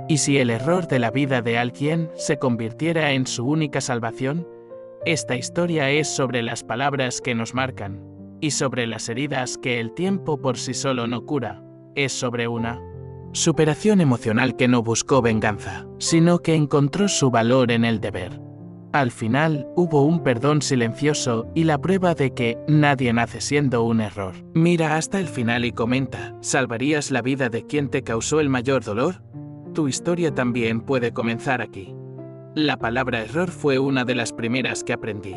¿Y si el error de la vida de alguien se convirtiera en su única salvación? Esta historia es sobre las palabras que nos marcan, y sobre las heridas que el tiempo por sí solo no cura. Es sobre una superación emocional que no buscó venganza, sino que encontró su valor en el deber. Al final, hubo un perdón silencioso y la prueba de que nadie nace siendo un error. Mira hasta el final y comenta, ¿salvarías la vida de quien te causó el mayor dolor? Tu historia también puede comenzar aquí. La palabra error fue una de las primeras que aprendí.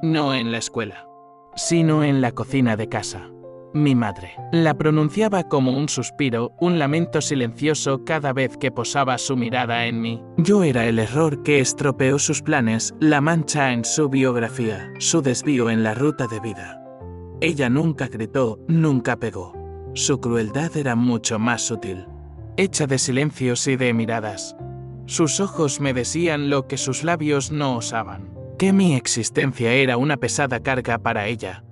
No en la escuela, sino en la cocina de casa. Mi madre la pronunciaba como un suspiro, un lamento silencioso cada vez que posaba su mirada en mí. Yo era el error que estropeó sus planes, la mancha en su biografía, su desvío en la ruta de vida. Ella nunca gritó, nunca pegó. Su crueldad era mucho más sutil, hecha de silencios y de miradas. Sus ojos me decían lo que sus labios no osaban, que mi existencia era una pesada carga para ella.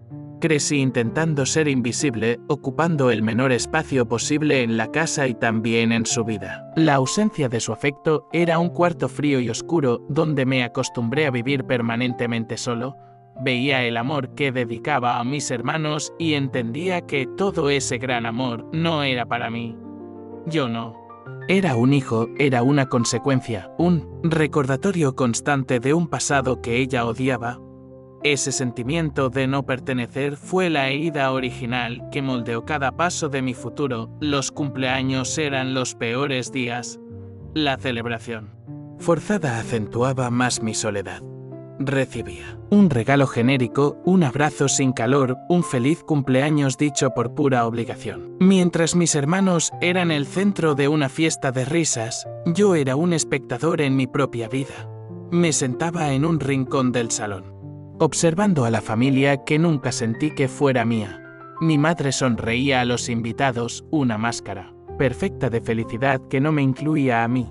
Crecí intentando ser invisible, ocupando el menor espacio posible en la casa y también en su vida. La ausencia de su afecto era un cuarto frío y oscuro donde me acostumbré a vivir permanentemente solo. Veía el amor que dedicaba a mis hermanos y entendía que todo ese gran amor no era para mí. Yo no. Era un hijo, era una consecuencia, un recordatorio constante de un pasado que ella odiaba. Ese sentimiento de no pertenecer fue la herida original que moldeó cada paso de mi futuro. Los cumpleaños eran los peores días. La celebración forzada acentuaba más mi soledad. Recibía un regalo genérico, un abrazo sin calor, un feliz cumpleaños dicho por pura obligación. Mientras mis hermanos eran el centro de una fiesta de risas, yo era un espectador en mi propia vida. Me sentaba en un rincón del salón, observando a la familia que nunca sentí que fuera mía. Mi madre sonreía a los invitados, una máscara perfecta de felicidad que no me incluía a mí.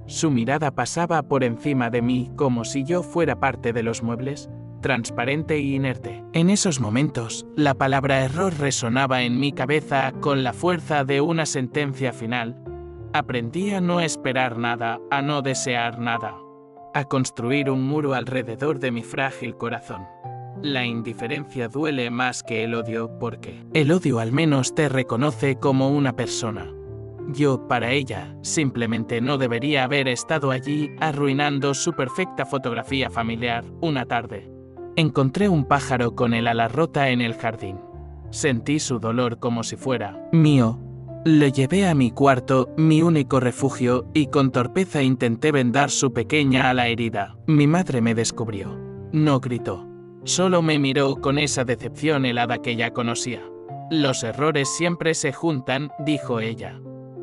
Su mirada pasaba por encima de mí como si yo fuera parte de los muebles, transparente e inerte. En esos momentos, la palabra error resonaba en mi cabeza con la fuerza de una sentencia final. Aprendí a no esperar nada, a no desear nada, a construir un muro alrededor de mi frágil corazón. La indiferencia duele más que el odio porque el odio al menos te reconoce como una persona. Yo, para ella, simplemente no debería haber estado allí arruinando su perfecta fotografía familiar. Una tarde, encontré un pájaro con el ala rota en el jardín. Sentí su dolor como si fuera mío. Lo llevé a mi cuarto, mi único refugio, y con torpeza intenté vendar su pequeña ala herida. Mi madre me descubrió. No gritó. Solo me miró con esa decepción helada que ya conocía. Los errores siempre se juntan, dijo ella,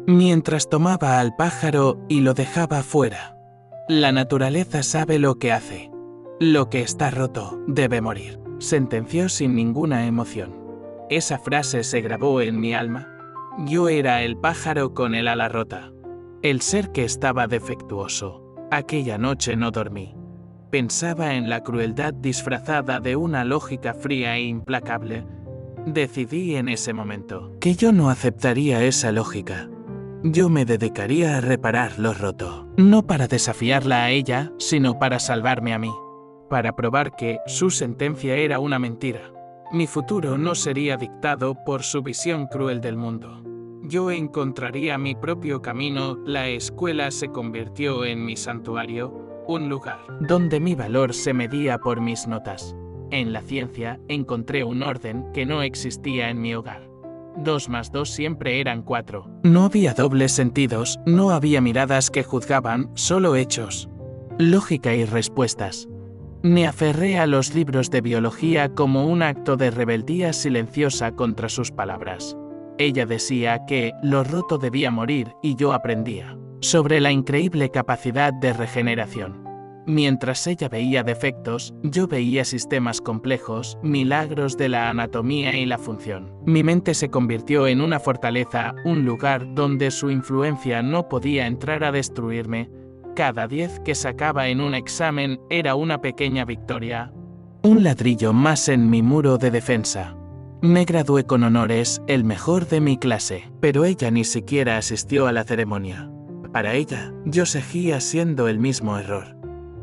mientras tomaba al pájaro y lo dejaba fuera. La naturaleza sabe lo que hace. Lo que está roto debe morir, sentenció sin ninguna emoción. Esa frase se grabó en mi alma. Yo era el pájaro con el ala rota, el ser que estaba defectuoso. Aquella noche no dormí. Pensaba en la crueldad disfrazada de una lógica fría e implacable. Decidí en ese momento que yo no aceptaría esa lógica. Yo me dedicaría a reparar lo roto, no para desafiarla a ella, sino para salvarme a mí, para probar que su sentencia era una mentira. Mi futuro no sería dictado por su visión cruel del mundo. Yo encontraría mi propio camino. La escuela se convirtió en mi santuario, un lugar donde mi valor se medía por mis notas. En la ciencia encontré un orden que no existía en mi hogar. 2 más 2 siempre eran 4. No había dobles sentidos, no había miradas que juzgaban, solo hechos, lógica y respuestas. Me aferré a los libros de biología como un acto de rebeldía silenciosa contra sus palabras. Ella decía que lo roto debía morir y yo aprendía sobre la increíble capacidad de regeneración. Mientras ella veía defectos, yo veía sistemas complejos, milagros de la anatomía y la función. Mi mente se convirtió en una fortaleza, un lugar donde su influencia no podía entrar a destruirme. Cada 10 que sacaba en un examen era una pequeña victoria. Un ladrillo más en mi muro de defensa. Me gradué con honores, el mejor de mi clase, pero ella ni siquiera asistió a la ceremonia. Para ella, yo seguía siendo el mismo error.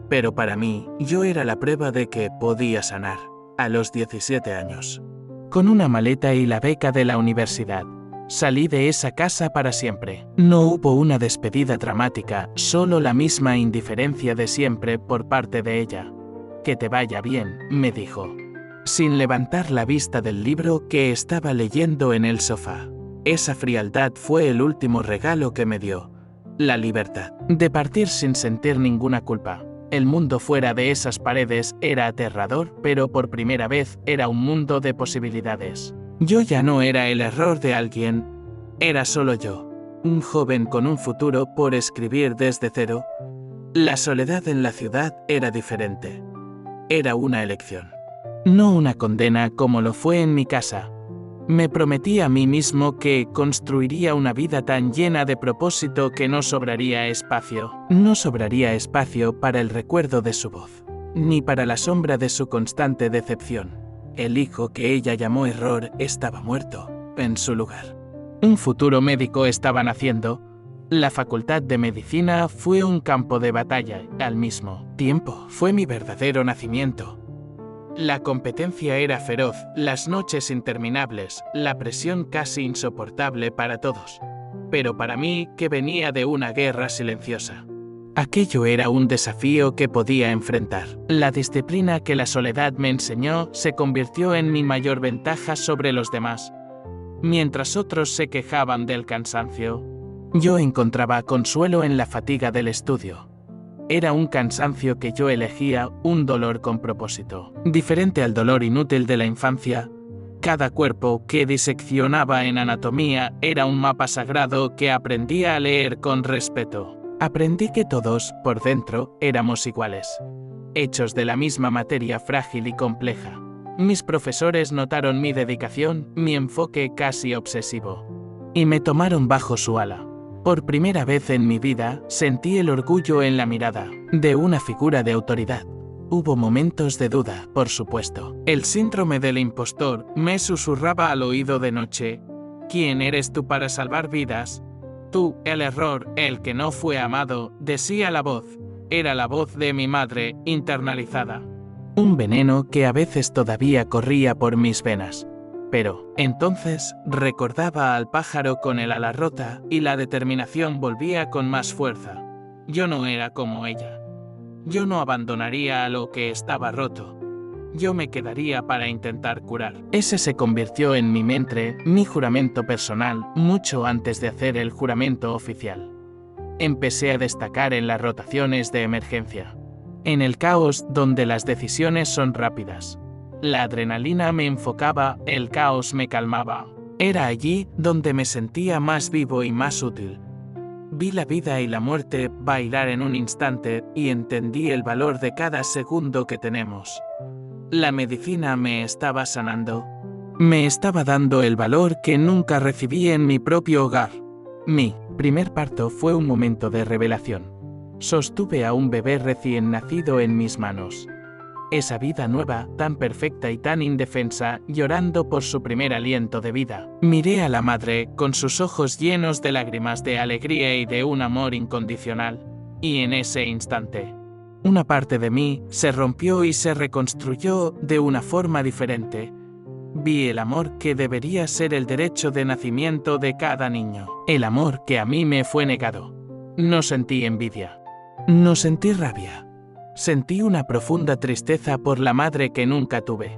Pero para mí, yo era la prueba de que podía sanar, a los 17 años. Con una maleta y la beca de la universidad, salí de esa casa para siempre. No hubo una despedida dramática, solo la misma indiferencia de siempre por parte de ella. «Que te vaya bien», me dijo, sin levantar la vista del libro que estaba leyendo en el sofá. Esa frialdad fue el último regalo que me dio. La libertad de partir sin sentir ninguna culpa. El mundo fuera de esas paredes era aterrador, pero por primera vez era un mundo de posibilidades. Yo ya no era el error de alguien, era solo yo, un joven con un futuro por escribir desde cero. La soledad en la ciudad era diferente. Era una elección. No una condena como lo fue en mi casa. Me prometí a mí mismo que construiría una vida tan llena de propósito que no sobraría espacio. No sobraría espacio para el recuerdo de su voz, ni para la sombra de su constante decepción. El hijo que ella llamó error estaba muerto, en su lugar. Un futuro médico estaba naciendo. La facultad de medicina fue un campo de batalla, al mismo tiempo fue mi verdadero nacimiento. La competencia era feroz, las noches interminables, la presión casi insoportable para todos. Pero para mí, que venía de una guerra silenciosa. Aquello era un desafío que podía enfrentar. La disciplina que la soledad me enseñó se convirtió en mi mayor ventaja sobre los demás. Mientras otros se quejaban del cansancio, yo encontraba consuelo en la fatiga del estudio. Era un cansancio que yo elegía, un dolor con propósito. Diferente al dolor inútil de la infancia, cada cuerpo que diseccionaba en anatomía era un mapa sagrado que aprendía a leer con respeto. Aprendí que todos, por dentro, éramos iguales, hechos de la misma materia frágil y compleja. Mis profesores notaron mi dedicación, mi enfoque casi obsesivo, y me tomaron bajo su ala. Por primera vez en mi vida, sentí el orgullo en la mirada de una figura de autoridad. Hubo momentos de duda, por supuesto. El síndrome del impostor me susurraba al oído de noche. ¿Quién eres tú para salvar vidas? Tú, el error, el que no fue amado, decía la voz. Era la voz de mi madre, internalizada. Un veneno que a veces todavía corría por mis venas. Pero, entonces, recordaba al pájaro con el ala rota y la determinación volvía con más fuerza. Yo no era como ella. Yo no abandonaría a lo que estaba roto. Yo me quedaría para intentar curar. Ese se convirtió en mi mente, mi juramento personal, mucho antes de hacer el juramento oficial. Empecé a destacar en las rotaciones de emergencia. En el caos donde las decisiones son rápidas. La adrenalina me enfocaba, el caos me calmaba. Era allí donde me sentía más vivo y más útil. Vi la vida y la muerte bailar en un instante y entendí el valor de cada segundo que tenemos. La medicina me estaba sanando. Me estaba dando el valor que nunca recibí en mi propio hogar. Mi primer parto fue un momento de revelación. Sostuve a un bebé recién nacido en mis manos. Esa vida nueva, tan perfecta y tan indefensa, llorando por su primer aliento de vida. Miré a la madre, con sus ojos llenos de lágrimas de alegría y de un amor incondicional. Y en ese instante, una parte de mí se rompió y se reconstruyó de una forma diferente. Vi el amor que debería ser el derecho de nacimiento de cada niño. El amor que a mí me fue negado. No sentí envidia. No sentí rabia. Sentí una profunda tristeza por la madre que nunca tuve,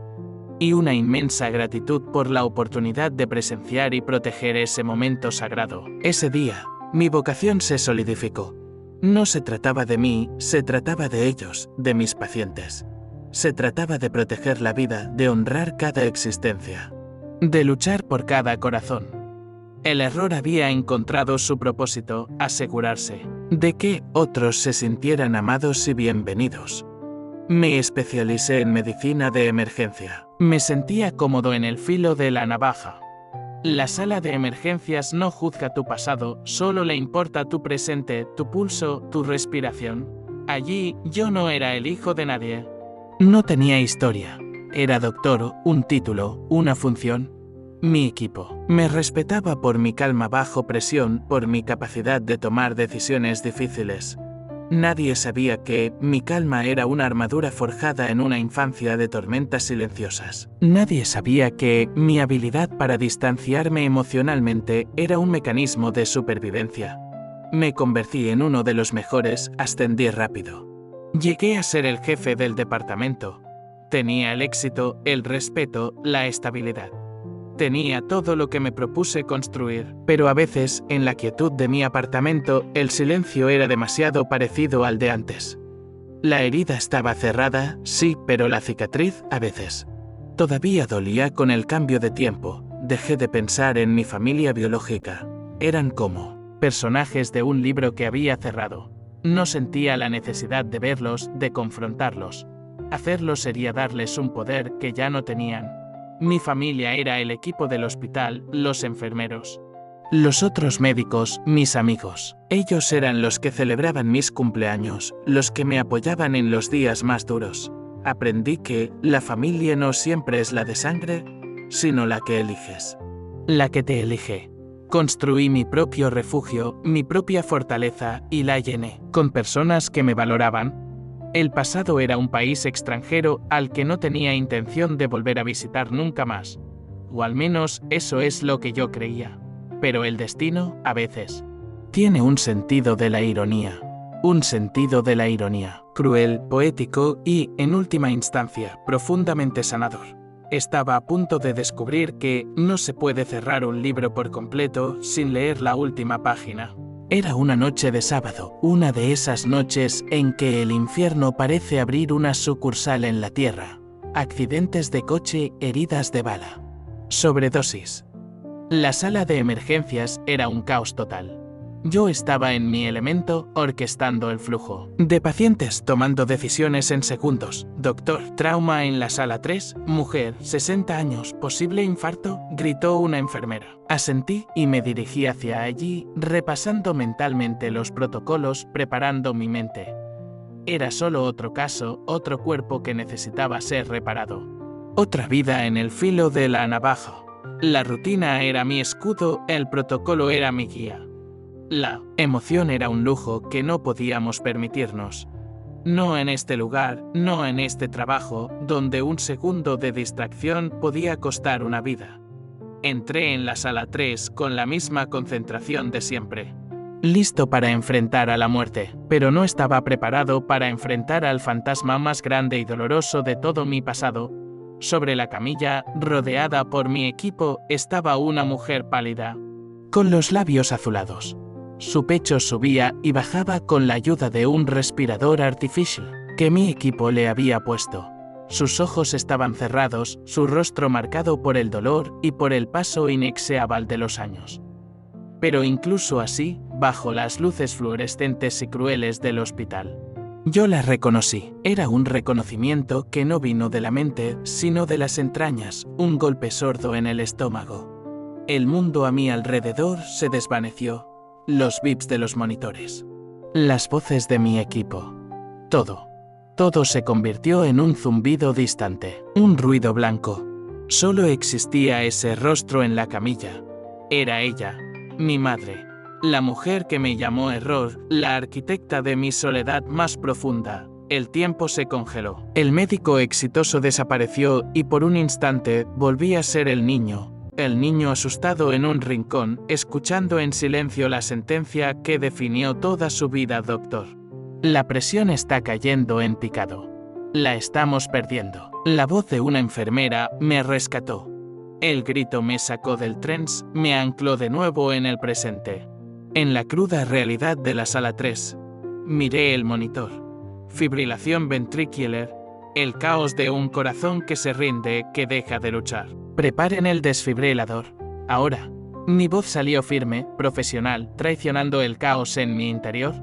y una inmensa gratitud por la oportunidad de presenciar y proteger ese momento sagrado. Ese día, mi vocación se solidificó. No se trataba de mí, se trataba de ellos, de mis pacientes. Se trataba de proteger la vida, de honrar cada existencia, de luchar por cada corazón. El error había encontrado su propósito, asegurarse de que otros se sintieran amados y bienvenidos. Me especialicé en medicina de emergencia. Me sentía cómodo en el filo de la navaja. La sala de emergencias no juzga tu pasado, solo le importa tu presente, tu pulso, tu respiración. Allí yo no era el hijo de nadie. No tenía historia. Era doctor, un título, una función. Mi equipo me respetaba por mi calma bajo presión, por mi capacidad de tomar decisiones difíciles. Nadie sabía que mi calma era una armadura forjada en una infancia de tormentas silenciosas. Nadie sabía que mi habilidad para distanciarme emocionalmente era un mecanismo de supervivencia. Me convertí en uno de los mejores, ascendí rápido. Llegué a ser el jefe del departamento. Tenía el éxito, el respeto, la estabilidad. Tenía todo lo que me propuse construir, pero a veces, en la quietud de mi apartamento, el silencio era demasiado parecido al de antes. La herida estaba cerrada, sí, pero la cicatriz, a veces. Todavía dolía con el cambio de tiempo. Dejé de pensar en mi familia biológica. Eran como personajes de un libro que había cerrado. No sentía la necesidad de verlos, de confrontarlos. Hacerlo sería darles un poder que ya no tenían. Mi familia era el equipo del hospital, los enfermeros. Los otros médicos, mis amigos. Ellos eran los que celebraban mis cumpleaños, los que me apoyaban en los días más duros. Aprendí que la familia no siempre es la de sangre, sino la que eliges. La que te elige. Construí mi propio refugio, mi propia fortaleza y la llené con personas que me valoraban. El pasado era un país extranjero al que no tenía intención de volver a visitar nunca más. O al menos eso es lo que yo creía. Pero el destino, a veces, tiene un sentido de la ironía. Un sentido de la ironía. Cruel, poético y, en última instancia, profundamente sanador. Estaba a punto de descubrir que no se puede cerrar un libro por completo sin leer la última página. Era una noche de sábado, una de esas noches en que el infierno parece abrir una sucursal en la tierra. Accidentes de coche, heridas de bala. Sobredosis. La sala de emergencias era un caos total. Yo estaba en mi elemento, orquestando el flujo de pacientes, tomando decisiones en segundos. Doctor, trauma en la sala 3, mujer, 60 años, posible infarto, gritó una enfermera. Asentí y me dirigí hacia allí, repasando mentalmente los protocolos, preparando mi mente. Era solo otro caso, otro cuerpo que necesitaba ser reparado. Otra vida en el filo de la navaja. La rutina era mi escudo, el protocolo era mi guía. La emoción era un lujo que no podíamos permitirnos. No en este lugar, no en este trabajo, donde un segundo de distracción podía costar una vida. Entré en la sala 3 con la misma concentración de siempre. Listo para enfrentar a la muerte, pero no estaba preparado para enfrentar al fantasma más grande y doloroso de todo mi pasado. Sobre la camilla, rodeada por mi equipo, estaba una mujer pálida, con los labios azulados. Su pecho subía y bajaba con la ayuda de un respirador artificial que mi equipo le había puesto. Sus ojos estaban cerrados, su rostro marcado por el dolor y por el paso inexorable de los años. Pero incluso así, bajo las luces fluorescentes y crueles del hospital, yo la reconocí. Era un reconocimiento que no vino de la mente, sino de las entrañas, un golpe sordo en el estómago. El mundo a mi alrededor se desvaneció. Los bips de los monitores. Las voces de mi equipo. Todo se convirtió en un zumbido distante, un ruido blanco. Solo existía ese rostro en la camilla. Era ella, mi madre, la mujer que me llamó error, la arquitecta de mi soledad más profunda. El tiempo se congeló. El médico exitoso desapareció y por un instante volví a ser el niño asustado en un rincón, escuchando en silencio la sentencia que definió toda su vida, doctor. La presión está cayendo en picado. La estamos perdiendo. La voz de una enfermera me rescató. El grito me sacó del trance, me ancló de nuevo en el presente. En la cruda realidad de la sala 3, miré el monitor. Fibrilación ventricular, el caos de un corazón que se rinde, que deja de luchar. Preparen el desfibrilador. Ahora. Mi voz salió firme, profesional, traicionando el caos en mi interior.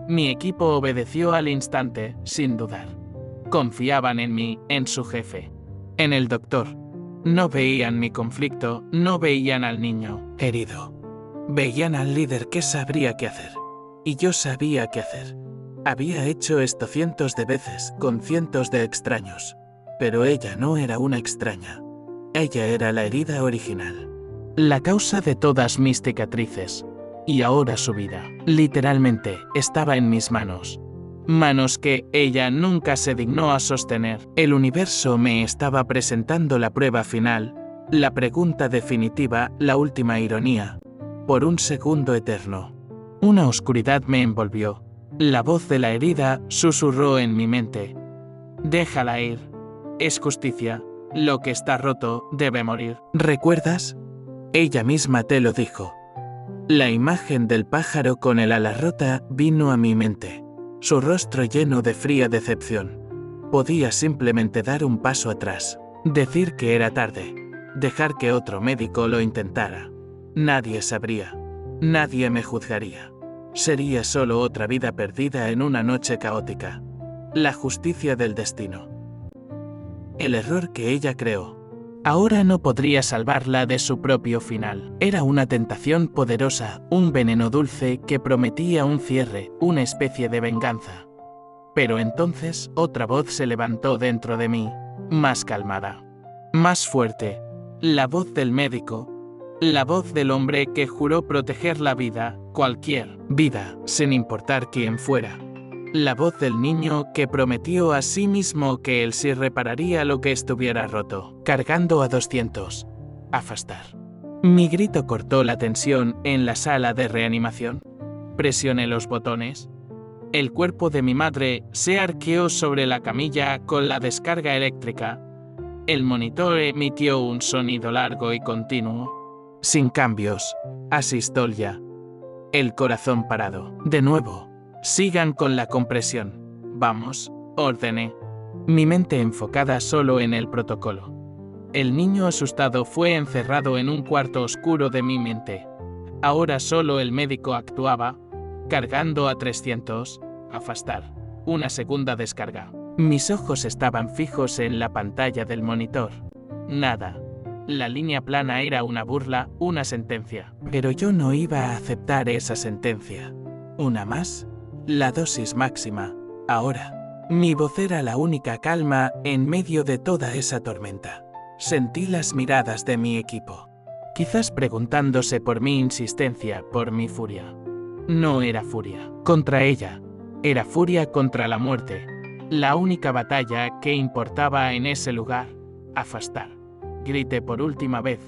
Mi equipo obedeció al instante, sin dudar. Confiaban en mí, en su jefe, en el doctor. No veían mi conflicto, no veían al niño herido. Veían al líder que sabría qué hacer. Y yo sabía qué hacer. Había hecho esto cientos de veces, con cientos de extraños. Pero ella no era una extraña. Ella era la herida original. La causa de todas mis cicatrices. Y ahora su vida, literalmente, estaba en mis manos. Manos que ella nunca se dignó a sostener. El universo me estaba presentando la prueba final, la pregunta definitiva, la última ironía. Por un segundo eterno. Una oscuridad me envolvió. La voz de la herida susurró en mi mente. Déjala ir. Es justicia. Lo que está roto debe morir. ¿Recuerdas? Ella misma te lo dijo. La imagen del pájaro con el ala rota vino a mi mente. Su rostro lleno de fría decepción. Podía simplemente dar un paso atrás. Decir que era tarde. Dejar que otro médico lo intentara. Nadie sabría. Nadie me juzgaría. Sería solo otra vida perdida en una noche caótica. La justicia del destino. El error que ella creó. Ahora no podría salvarla de su propio final. Era una tentación poderosa, un veneno dulce que prometía un cierre, una especie de venganza. Pero entonces otra voz se levantó dentro de mí, más calmada, más fuerte. La voz del médico. La voz del hombre que juró proteger la vida, cualquier vida, sin importar quién fuera. La voz del niño que prometió a sí mismo que él sí repararía lo que estuviera roto, cargando a 200. Afastar. Mi grito cortó la tensión en la sala de reanimación. Presioné los botones. El cuerpo de mi madre se arqueó sobre la camilla con la descarga eléctrica. El monitor emitió un sonido largo y continuo. Sin cambios. Asistolia. El corazón parado. De nuevo. Sigan con la compresión. Vamos, ordené. Mi mente enfocada solo en el protocolo. El niño asustado fue encerrado en un cuarto oscuro de mi mente. Ahora solo el médico actuaba, cargando a 300, afastar. Una segunda descarga. Mis ojos estaban fijos en la pantalla del monitor. Nada. La línea plana era una burla, una sentencia. Pero yo no iba a aceptar esa sentencia. ¿Una más? La dosis máxima. Ahora. Mi voz era la única calma en medio de toda esa tormenta. Sentí las miradas de mi equipo. Quizás preguntándose por mi insistencia, por mi furia. No era furia contra ella. Era furia contra la muerte. La única batalla que importaba en ese lugar. Afastar. Grité por última vez.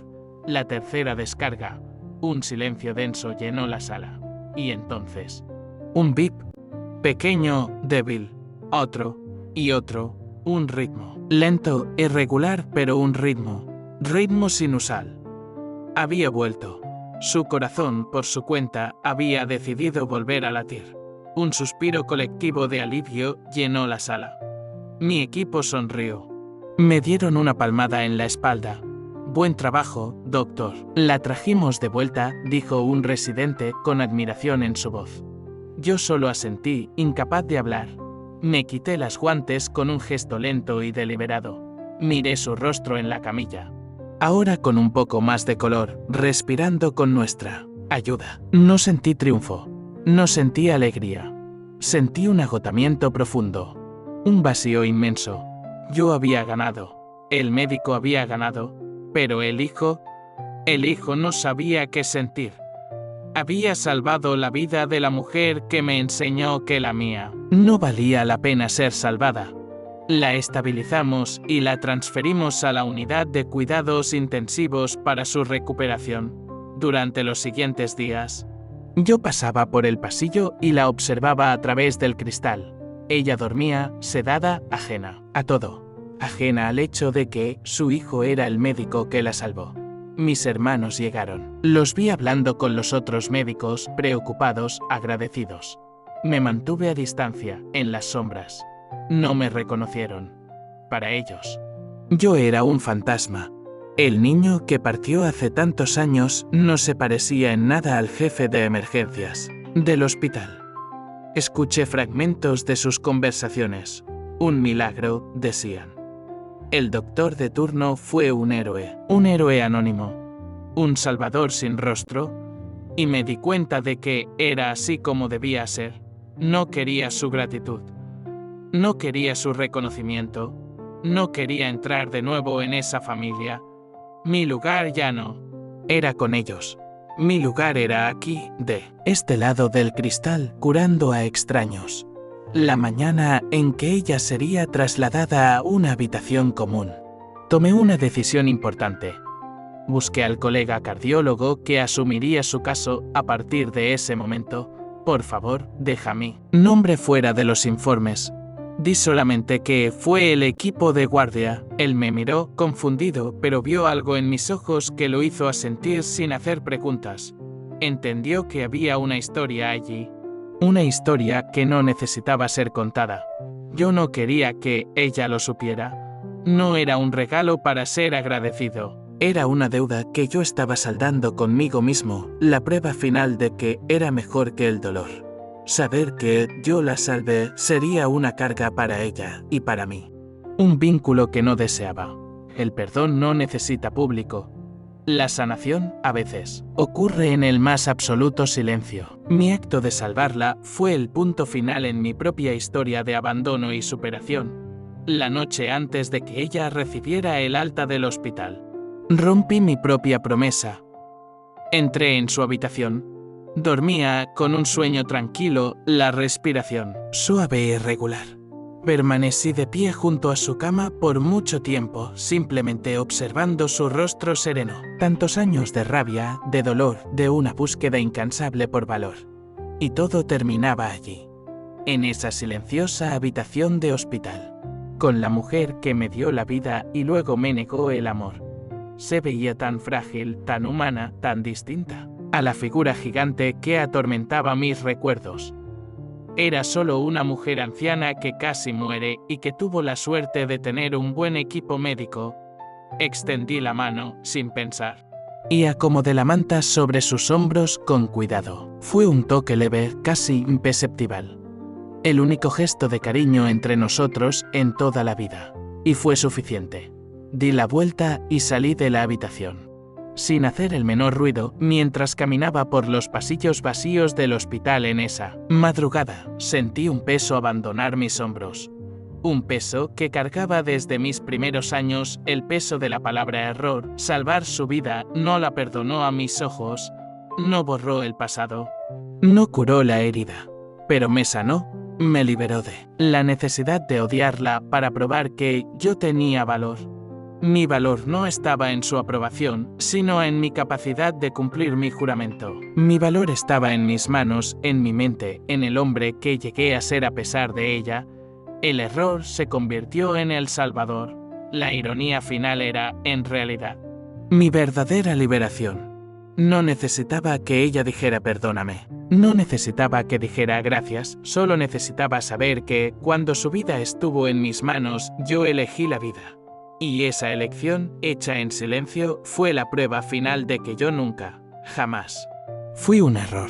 La tercera descarga. Un silencio denso llenó la sala. Y entonces. Un bip. Pequeño, débil. Otro. Y otro. Un ritmo. Lento, irregular, pero un ritmo. Ritmo sinusal. Había vuelto. Su corazón, por su cuenta, había decidido volver a latir. Un suspiro colectivo de alivio llenó la sala. Mi equipo sonrió. Me dieron una palmada en la espalda. Buen trabajo, doctor. La trajimos de vuelta, dijo un residente con admiración en su voz. Yo solo asentí, incapaz de hablar. Me quité las guantes con un gesto lento y deliberado. Miré su rostro en la camilla. Ahora con un poco más de color, respirando con nuestra ayuda. No sentí triunfo. No sentí alegría. Sentí un agotamiento profundo. Un vacío inmenso. Yo había ganado. El médico había ganado. Pero el hijo no sabía qué sentir. Había salvado la vida de la mujer que me enseñó que la mía no valía la pena ser salvada. La estabilizamos y la transferimos a la unidad de cuidados intensivos para su recuperación. Durante los siguientes días, yo pasaba por el pasillo y la observaba a través del cristal. Ella dormía, sedada, ajena a todo. Ajena al hecho de que su hijo era el médico que la salvó. Mis hermanos llegaron. Los vi hablando con los otros médicos, preocupados, agradecidos. Me mantuve a distancia, en las sombras. No me reconocieron. Para ellos, yo era un fantasma. El niño que partió hace tantos años no se parecía en nada al jefe de emergencias del hospital. Escuché fragmentos de sus conversaciones. Un milagro, decían. El doctor de turno fue un héroe anónimo, un salvador sin rostro, y me di cuenta de que era así como debía ser. No quería su gratitud. No quería su reconocimiento. No quería entrar de nuevo en esa familia. Mi lugar ya no era con ellos. Mi lugar era aquí, de este lado del cristal, curando a extraños. La mañana en que ella sería trasladada a una habitación común. Tomé una decisión importante. Busqué al colega cardiólogo que asumiría su caso a partir de ese momento. Por favor, deja mi nombre fuera de los informes. Di solamente que fue el equipo de guardia. Él me miró, confundido, pero vio algo en mis ojos que lo hizo asentir sin hacer preguntas. Entendió que había una historia allí. Una historia que no necesitaba ser contada. Yo no quería que ella lo supiera. No era un regalo para ser agradecido. Era una deuda que yo estaba saldando conmigo mismo, la prueba final de que era mejor que el dolor. Saber que yo la salvé sería una carga para ella y para mí. Un vínculo que no deseaba. El perdón no necesita público. La sanación, a veces, ocurre en el más absoluto silencio. Mi acto de salvarla fue el punto final en mi propia historia de abandono y superación. La noche antes de que ella recibiera el alta del hospital. Rompí mi propia promesa. Entré en su habitación. Dormía con un sueño tranquilo, la respiración suave y regular. Permanecí de pie junto a su cama por mucho tiempo, simplemente observando su rostro sereno. Tantos años de rabia, de dolor, de una búsqueda incansable por valor. Y todo terminaba allí, en esa silenciosa habitación de hospital, con la mujer que me dio la vida y luego me negó el amor. Se veía tan frágil, tan humana, tan distinta a la figura gigante que atormentaba mis recuerdos. Era solo una mujer anciana que casi muere y que tuvo la suerte de tener un buen equipo médico. Extendí la mano, sin pensar, y acomodé la manta sobre sus hombros con cuidado. Fue un toque leve, casi imperceptible. El único gesto de cariño entre nosotros en toda la vida. Y fue suficiente. Di la vuelta y salí de la habitación, sin hacer el menor ruido, mientras caminaba por los pasillos vacíos del hospital en esa madrugada. Sentí un peso abandonar mis hombros. Un peso que cargaba desde mis primeros años, el peso de la palabra error. Salvar su vida no la perdonó a mis ojos, no borró el pasado, no curó la herida, pero me sanó, me liberó de la necesidad de odiarla para probar que yo tenía valor. Mi valor no estaba en su aprobación, sino en mi capacidad de cumplir mi juramento. Mi valor estaba en mis manos, en mi mente, en el hombre que llegué a ser a pesar de ella. El error se convirtió en el salvador. La ironía final era, en realidad, mi verdadera liberación. No necesitaba que ella dijera perdóname. No necesitaba que dijera gracias, solo necesitaba saber que, cuando su vida estuvo en mis manos, yo elegí la vida. Y esa elección, hecha en silencio, fue la prueba final de que yo nunca, jamás, fui un error.